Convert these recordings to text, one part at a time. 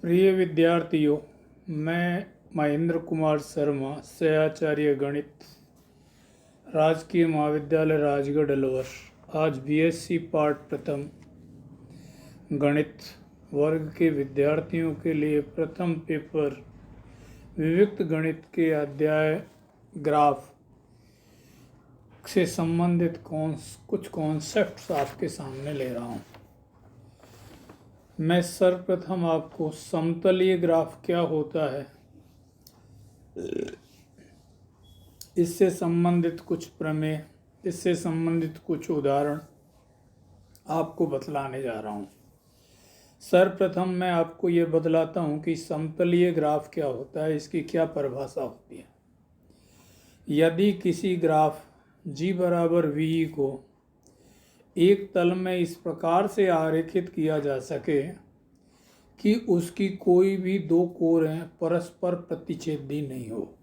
प्रिय विद्यार्थियों, मैं महेंद्र कुमार शर्मा, सहआचार्य गणित, राजकीय महाविद्यालय राजगढ़ अलवर, आज बीएससी पार्ट प्रथम गणित वर्ग के विद्यार्थियों के लिए प्रथम पेपर विविक्त गणित के अध्याय ग्राफ से संबंधित कुछ कॉन्सेप्ट्स आपके सामने ले रहा हूँ। मैं सर्वप्रथम आपको समतलीय ग्राफ क्या होता है, इससे संबंधित कुछ प्रमेय, इससे संबंधित कुछ उदाहरण आपको बतलाने जा रहा हूँ। सर्वप्रथम मैं आपको ये बतलाता हूँ कि समतलीय ग्राफ क्या होता है, इसकी क्या परिभाषा होती है। यदि किसी ग्राफ g बराबर v को एक तल में इस प्रकार से आरेखित किया जा सके कि उसकी कोई भी दो कोरें परस्पर प्रतिच्छेदी नहीं हो,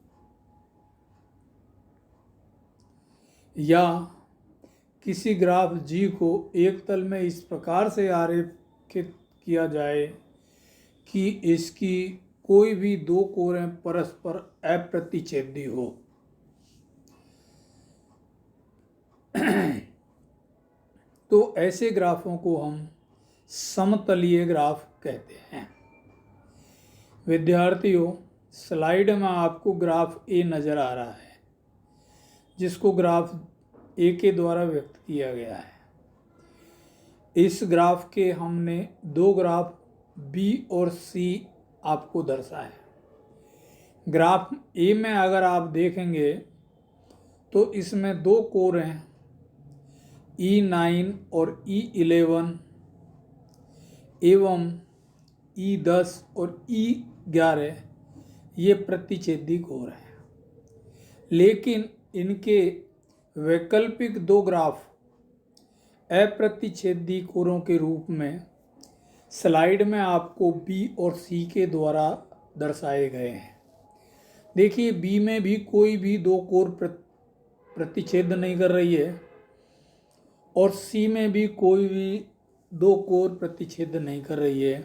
या किसी ग्राफ g को एक तल में इस प्रकार से आरेखित किया जाए कि इसकी कोई भी दो कोरें परस्पर अप्रतिच्छेदी हो, तो ऐसे ग्राफों को हम समतलीय ग्राफ कहते हैं। विद्यार्थियों, स्लाइड में आपको ग्राफ ए नज़र आ रहा है, जिसको ग्राफ ए के द्वारा व्यक्त किया गया है। इस ग्राफ के हमने दो ग्राफ बी और सी आपको दर्शाए। ग्राफ ए में अगर आप देखेंगे तो इसमें दो कोरें E9 और E11 एवं E10 और E11 ये प्रतिच्छेदी कोर हैं, लेकिन इनके वैकल्पिक दो ग्राफ अप्रतिच्छेदी कोरों के रूप में स्लाइड में आपको बी और सी के द्वारा दर्शाए गए हैं। देखिए, बी में भी कोई भी दो कोर प्रतिच्छेद नहीं कर रही है और सी में भी कोई भी दो कोर प्रतिच्छेद नहीं कर रही है,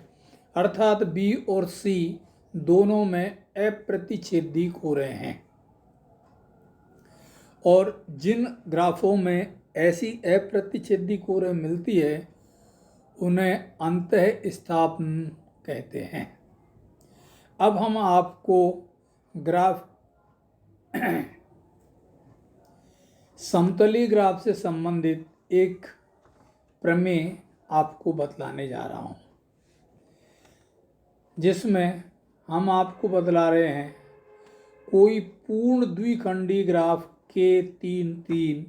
अर्थात बी और सी दोनों में अप्रतिच्छेदी कोरें हैं। और जिन ग्राफों में ऐसी अप्रतिच्छेदी कोरें मिलती है उन्हें अंतः स्थापन कहते हैं। अब हम आपको ग्राफ समतलीय ग्राफ से संबंधित एक प्रमेय आपको बतलाने जा रहा हूँ, जिसमें हम आपको बतला रहे हैं कोई पूर्ण द्विखंडी ग्राफ के 3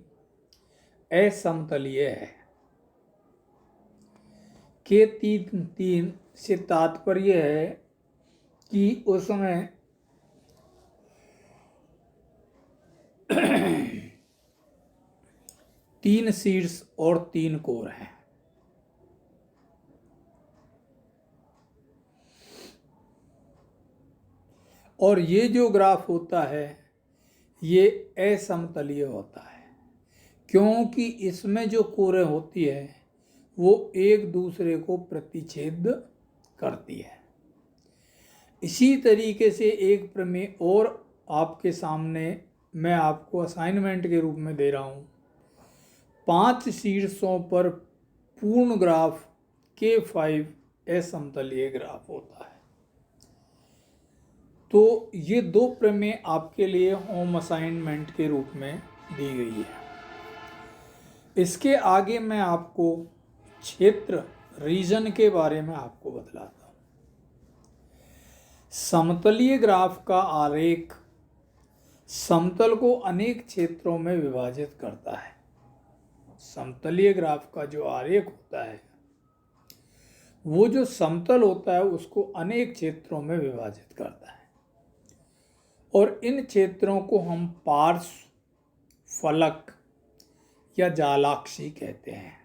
असमतलीय है। के 3 से तात्पर्य है कि उसमें तीन शीर्ष और 3 कोर हैं। और ये जो ग्राफ होता है ये असमतलीय होता है, क्योंकि इसमें जो कोरें होती है वो एक दूसरे को प्रतिच्छेद करती है। इसी तरीके से एक प्रमेय और आपके सामने मैं आपको असाइनमेंट के रूप में दे रहा हूँ। 5 शीर्षों पर पूर्ण ग्राफ K5 असमतलीय ग्राफ होता है। तो ये दो प्रमेय आपके लिए होम असाइनमेंट के रूप में दी गई है। इसके आगे मैं आपको क्षेत्र रीजन के बारे में आपको बतलाता हूँ। समतलीय ग्राफ का आरेख समतल को अनेक क्षेत्रों में विभाजित करता है। समतलीय ग्राफ का जो आरेख होता है वो जो समतल होता है उसको अनेक क्षेत्रों में विभाजित करता है, और इन क्षेत्रों को हम पार्श्व, फलक या जालाक्षी कहते हैं।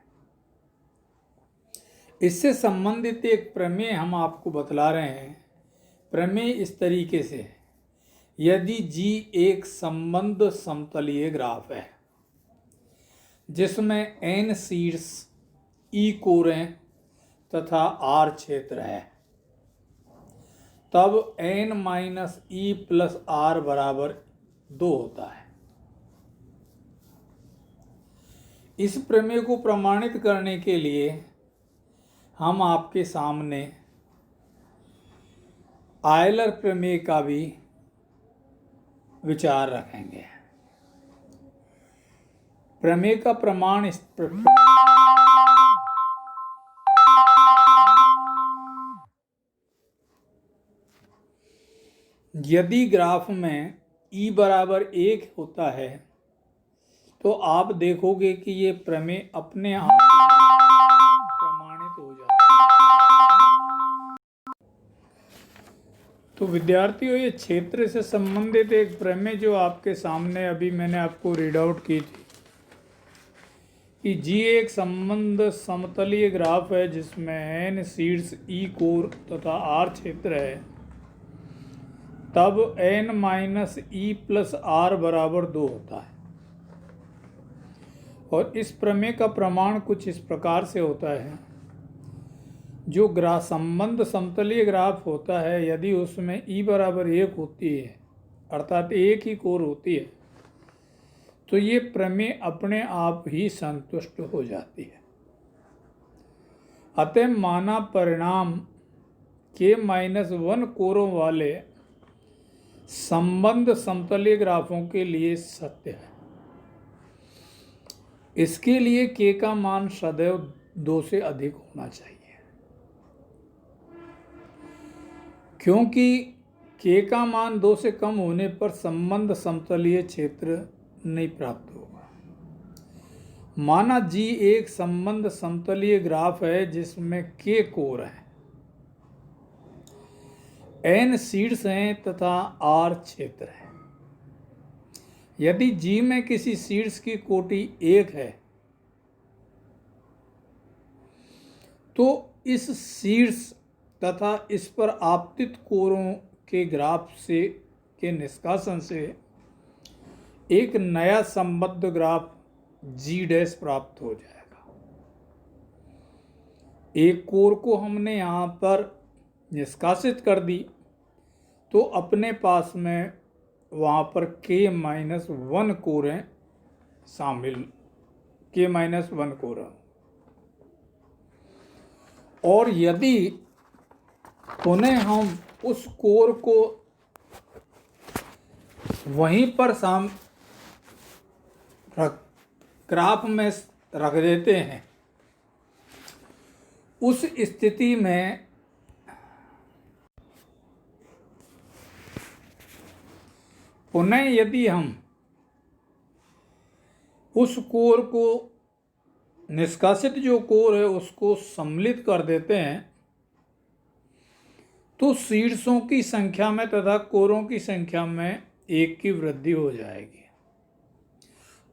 इससे संबंधित एक प्रमेय हम आपको बतला रहे हैं। प्रमेय इस तरीके से है, यदि G एक संबद्ध समतलीय ग्राफ है जिसमें n शीर्ष, E कोरें तथा R क्षेत्र है, तब n minus E plus R बराबर 2 होता है। इस प्रमेय को प्रमाणित करने के लिए हम आपके सामने आयलर प्रमेय का भी विचार रखेंगे। प्रमेय का प्रमाण इस यदि ग्राफ में e बराबर 1 होता है तो आप देखोगे कि ये प्रमेय अपने आप प्रमाणित हो जाती है। तो विद्यार्थियों, ये क्षेत्र से संबंधित एक प्रमेय जो आपके सामने अभी मैंने आपको रीड आउट की थी कि G एक संबंध समतलीय ग्राफ है जिसमें n शीर्ष E कोर तथा R क्षेत्र है, तब n minus E plus R बराबर 2 होता है। और इस प्रमेय का प्रमाण कुछ इस प्रकार से होता है। जो ग्राफ संबंध समतलीय ग्राफ होता है, यदि उसमें ई बराबर 1 होती है अर्थात एक ही कोर होती है, तो ये प्रमेय अपने आप ही संतुष्ट हो जाती है। अतः माना परिणाम k माइनस 1 कोरों वाले संबंध समतलीय ग्राफों के लिए सत्य है। इसके लिए k का मान सदैव 2 से अधिक होना चाहिए, क्योंकि k का मान 2 से कम होने पर संबंध समतलीय क्षेत्र नहीं प्राप्त होगा। माना G एक संबंध समतलीय ग्राफ है जिसमें k कोर है, n शीर्ष हैं तथा R क्षेत्र है। यदि G में किसी शीर्ष की कोटि 1 है तो इस शीर्ष तथा इस पर आपतित कोरों के ग्राफ से के निष्कासन से एक नया संबद्ध ग्राफ G डैश प्राप्त हो जाएगा। एक कोर को हमने यहाँ पर निष्कासित कर दी तो अपने पास में वहाँ पर k माइनस 1 कोरें शामिल, k माइनस 1 कोर। और यदि पुनः हम उस कोर को वहीं पर ग्राफ में रख देते हैं, उस स्थिति में पुनः यदि हम उस कोर को निष्कासित जो कोर है उसको सम्मिलित कर देते हैं तो शीर्षों की संख्या में तथा कोरों की संख्या में 1 की वृद्धि हो जाएगी,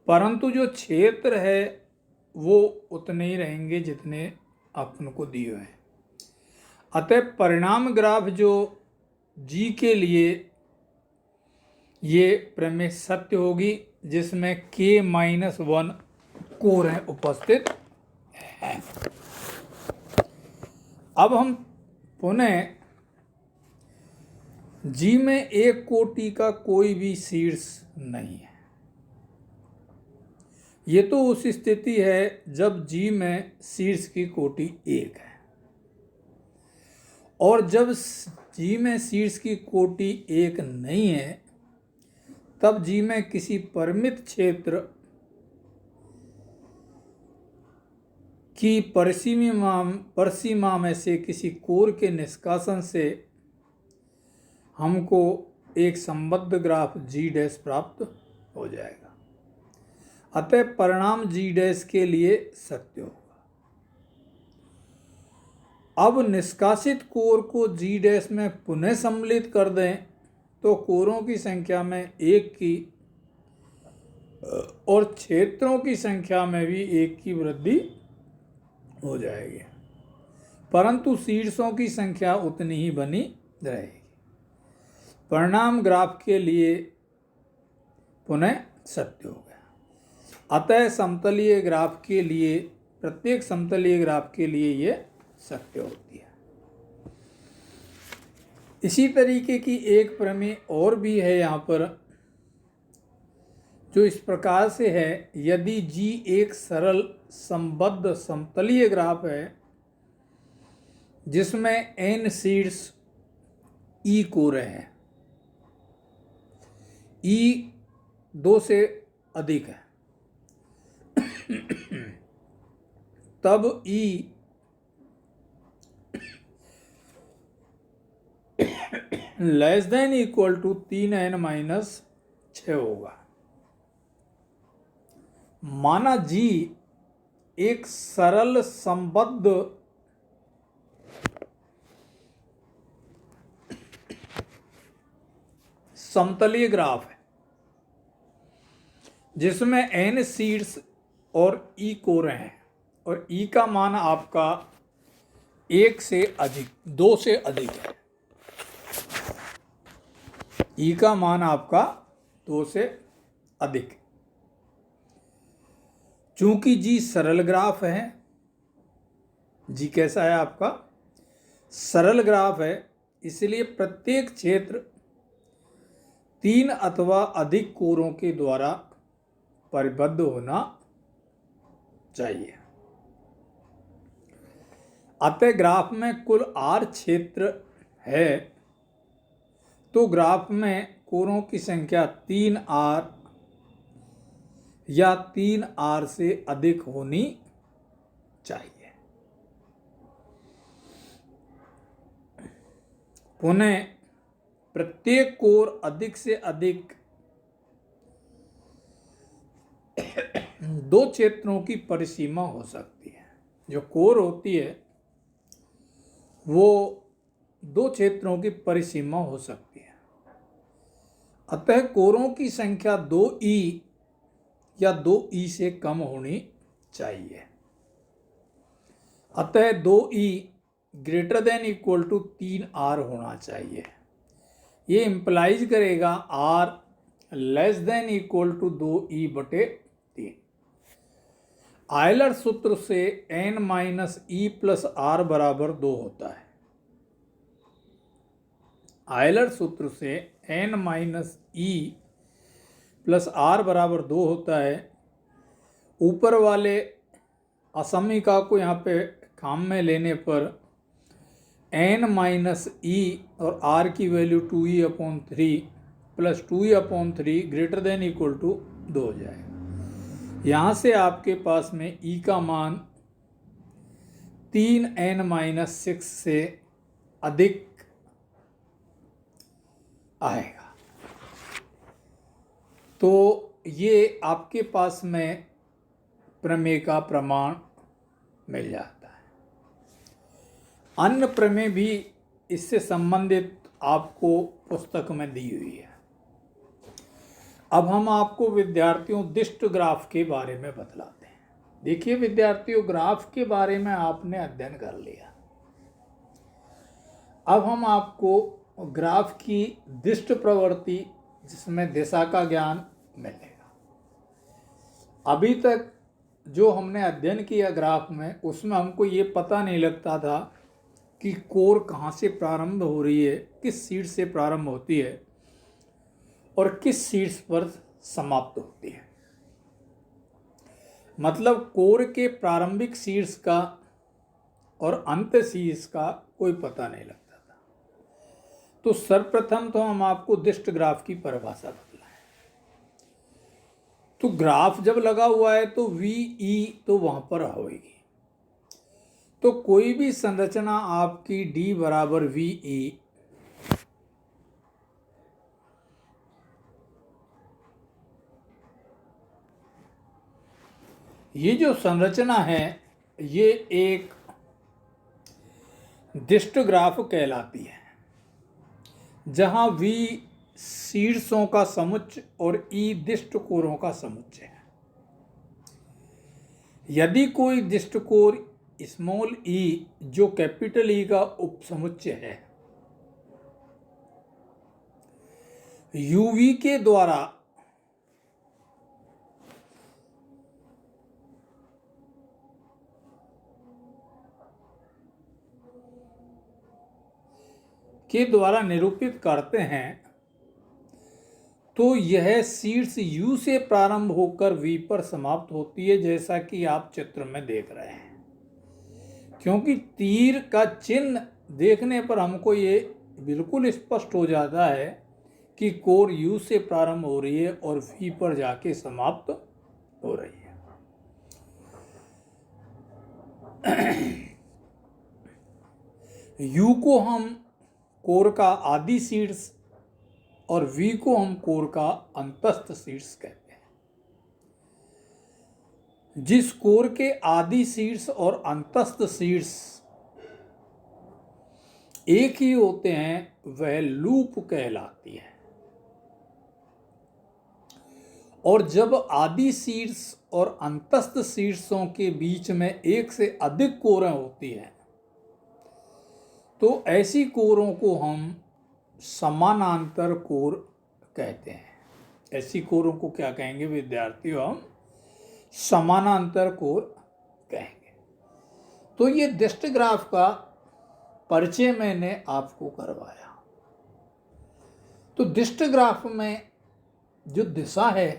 परंतु जो क्षेत्र है वो उतने ही रहेंगे जितने अपन को दिए हैं। अतः परिणाम ग्राफ जो G के लिए ये प्रमेय सत्य होगी जिसमें k माइनस 1 कोरें उपस्थित हैं। अब हम पुनः G में एक कोटि का कोई भी शीर्ष नहीं है। ये तो उस स्थिति है जब G में शीर्ष की कोटि 1 है, और जब G में शीर्ष की कोटि 1 नहीं है तब G में किसी परिमित क्षेत्र की परिसीमा में से किसी कोर के निष्कासन से हमको एक संबद्ध ग्राफ G डैश प्राप्त हो जाएगा। अतः परिणाम G डैश के लिए सत्य होगा। अब निष्कासित कोर को G डैश में पुनः सम्मिलित कर दें तो कोरों की संख्या में 1 की और क्षेत्रों की संख्या में भी 1 की वृद्धि हो जाएगी, परंतु शीर्षों की संख्या उतनी ही बनी रहेगी। परिणाम ग्राफ के लिए पुनः सत्य हो गया। अतः समतलीय ग्राफ के लिए, प्रत्येक समतलीय ग्राफ के लिए ये सत्य होती है। इसी तरीके की एक प्रमेय और भी है यहाँ पर, जो इस प्रकार से है। यदि G एक सरल संबद्ध समतलीय ग्राफ है जिसमें n सीड्स E कोर हैं, E 2 से अधिक है, तब E less than equal to 3n-6 होगा। माना G एक सरल संबद्ध समतलीय ग्राफ है जिसमें n सीड्स और E कोर हैं, और E का मान आपका 1 से अधिक 2 से अधिक है। E का मान आपका 2 से अधिक है। चूंकि G सरल ग्राफ है, G कैसा है आपका? सरल ग्राफ है, इसलिए प्रत्येक क्षेत्र 3 अथवा अधिक कोरों के द्वारा परिबद्ध होना चाहिए। अतः ग्राफ में कुल R क्षेत्र है, तो ग्राफ में कोरों की संख्या 3R या 3R से अधिक होनी चाहिए। पुनः प्रत्येक कोर अधिक से अधिक 2 क्षेत्रों की परिसीमा हो सकती है। जो कोर होती है वो 2 क्षेत्रों की परिसीमा हो सकती है। अतः कोरों की संख्या 2E या 2E से कम होनी चाहिए। अतः 2E greater than equal to 3R होना चाहिए। ये इंप्लाइज करेगा R less than equal to 2E/3। Euler सूत्र से n-E+R बराबर 2 होता है। आयलर सूत्र से n-E+R बराबर 2 होता है। ऊपर वाले असमीका को यहाँ पे काम में लेने पर n-E और R की value 2E/3 plus 2E/3 greater than equal to 2 हो जाएगा। यहाँ से आपके पास में E का मान 3n-6 से अधिक आएगा। तो ये आपके पास में प्रमेय का प्रमाण मिल जाता है। अन्य प्रमेय भी इससे संबंधित आपको पुस्तक में दी हुई है। अब हम आपको विद्यार्थियों दिष्ट ग्राफ के बारे में बतलाते हैं। देखिए विद्यार्थियों, ग्राफ के बारे में आपने अध्ययन कर लिया। अब हम आपको ग्राफ की दिष्ट प्रवृत्ति, जिसमें दिशा का ज्ञान, मिलेगा। अभी तक जो हमने अध्ययन किया ग्राफ में, उसमें हमको ये पता नहीं लगता था कि कोर कहाँ से प्रारंभ हो रही है, किस सीट से प्रारंभ होती है और किस सीट्स पर समाप्त होती है। मतलब कोर के प्रारंभिक सीट्स का और अंत सीट्स का कोई पता नहीं लगता था। तो सर्वप्रथम तो हम आपको दिष्ट ग्राफ की परिभाषा बतलाएं। तो ग्राफ जब लगा हुआ है तो VE तो वहां पर होगी। तो कोई भी संरचना आपकी D बराबर VE ये जो संरचना है ये एक दिष्ट ग्राफ कहलाती है, जहां V शीर्षों का समुच्चय और E दिष्ट कोरों का समुच्चय है। यदि कोई दिष्ट कोर स्मॉल e जो कैपिटल E का उपसमुच्चय है UV के द्वारा के द्वारा निरूपित करते हैं तो यह शीर्ष U से प्रारंभ होकर V पर समाप्त होती है, जैसा कि आप चित्र में देख रहे हैं। क्योंकि तीर का चिन्ह देखने पर हमको ये बिल्कुल स्पष्ट हो जाता है कि कोर U से प्रारंभ हो रही है और V पर जाके समाप्त हो रही है। U को हम कोर का आदि शीर्ष और V को हम कोर का अंतस्थ शीर्ष कहते हैं। जिस कोर के आदि शीर्ष और अंतस्थ शीर्ष एक ही होते हैं वह लूप कहलाती है। और जब आदि शीर्ष और अंतस्थ शीर्षों के बीच में एक से अधिक कोरें होती हैं तो ऐसी कोरों को हम समानांतर कोर कहते हैं। ऐसी कोरों को क्या कहेंगे विद्यार्थियों? हम समानांतर कोर कहेंगे। तो ये डिस्ट ग्राफ का परिचय मैंने आपको करवाया। तो डिस्ट ग्राफ में जो दिशा है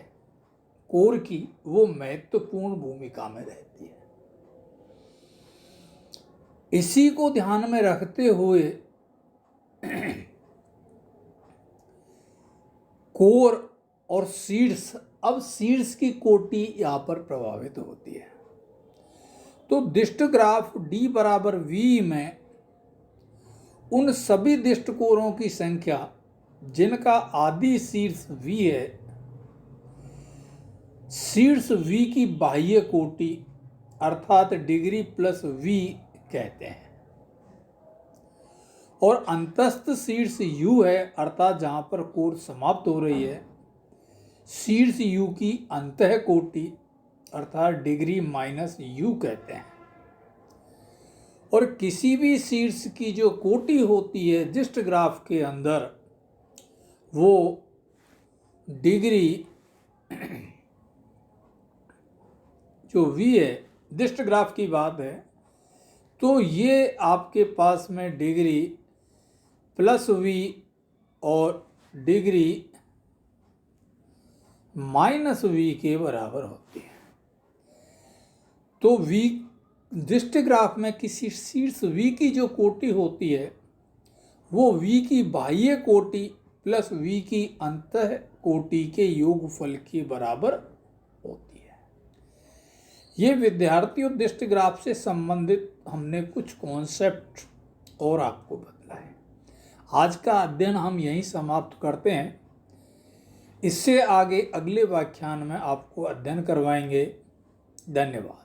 कोर की वो महत्वपूर्ण भूमिका में रहती है। इसी को ध्यान में रखते हुए कोर और शीर्ष, अब शीर्ष की कोटि यहाँ पर प्रभावित होती है। तो डिस्ट ग्राफ D बराबर V में उन सभी डिस्ट कोरों की संख्या जिनका आदि शीर्ष V है, शीर्ष V की बाह्य कोटि अर्थात डिग्री प्लस V कहते हैं, और अंतस्थ शीर्ष U है अर्थात जहां पर कोर समाप्त हो रही है, शीर्ष U की अंतः कोटि अर्थात डिग्री माइनस U कहते हैं। और किसी भी शीर्ष की जो कोटि होती है डिस्ट ग्राफ के अंदर वो डिग्री जो V है, डिस्ट ग्राफ की बात है, तो ये आपके पास में डिग्री प्लस V और डिग्री माइनस V के बराबर होती है। तो V डिस्ट ग्राफ में किसी शीर्ष V की जो कोटि होती है वो V की बाह्य कोटि प्लस V की अंतः कोटि के योगफल के बराबर होती है। ये विद्यार्थियों डिस्ट ग्राफ से संबंधित हमने कुछ कॉन्सेप्ट और आपको बतलाए। आज का अध्ययन हम यहीं समाप्त करते हैं। इससे आगे अगले व्याख्यान में आपको अध्ययन करवाएंगे। धन्यवाद।